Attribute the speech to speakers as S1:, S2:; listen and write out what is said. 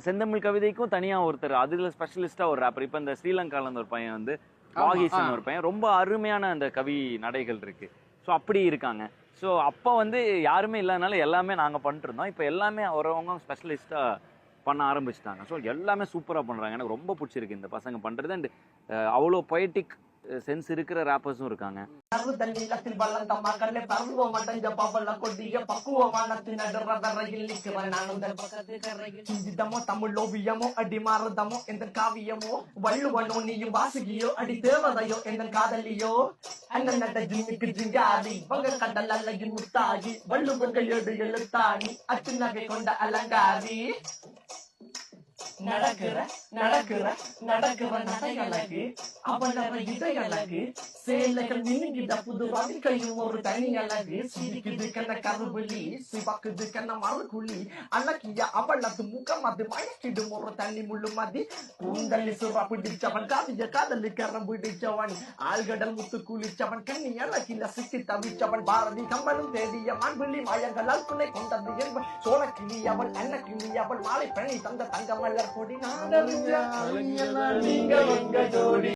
S1: செந்தமிழ் கவிதைக்கும் தனியா ஒருத்தர் அதுல ஸ்பெஷலிஸ்டா ஒரு ராப்பர். இப்ப இந்த ஸ்ரீலங்கால இருந்து ஒரு பையன் வந்து வாகிசன் ஒரு பையன், ரொம்ப அருமையான அந்த கவி நடைகள் இருக்கு. ஸோ அப்படி இருக்காங்க. ஸோ அப்போ வந்து யாருமே இல்லாதனால எல்லாமே நாங்க பண்ணிட்டு இருந்தோம். இப்போ எல்லாமே அவரவங்க ஸ்பெஷலிஸ்டா பண்ண ஆரம்பிச்சிட்டாங்க. ஸோ எல்லாமே சூப்பரா பண்றாங்க. எனக்கு ரொம்ப பிடிச்சிருக்கு இந்த பசங்க பண்றது. அண்ட் அவ்வளோ பொயட்டிக் சென்ஸ் இருக்கிற ராப்பர்ஸும் இருக்காங்க.
S2: தமிழோவியமோ அடி மாறுதமோ எந்த காவியமோ வள்ளுவனோ நீயும் வாசுகியோ அடி தேவதையோ எந்த காதலியோ அண்ணன் ஜிம்மிக்கு ஜிங்காரி வங்க கடல் அல்லகின் முத்தாகி வள்ளுவங்க ஏடு எழுத்தாணி அச்சு நகை கொண்ட அலங்காரி நடக்கிற நடக்கிற நடக்கிற நடையழகு அவளவ இதயழகு சேலைகள் மின்னுகிட புது வதிக்கையும் ஒரு தனி அழகு சிரிக்குது கண்ண கருவிழி சிவக்குது கண்ண மறுகுழி அழகிய அவளது முகம் அது மயக்கிடும் ஒரு தண்ணி முள்ளு மதி கூந்தலி சுறா பிடிச்சவன் காவிய காதலி கரம் பிடிச்சவன் ஆழ்கடல் முத்து குளிச்சவன் கண்ணி அழகில சிக்கி தவிச்சவன் பாரதி கம்பனும் தேடிய மான்பிள்ளி மாயங்களால் துணை கொண்டது என்பன் சோழக்கிளி அவள் அன்னக்கிளி அவள் மாலை பெண்ணை தந்த தங்க மலர் கொடி நாடறிஞ்ச நீங்க உங்க ஜோடி.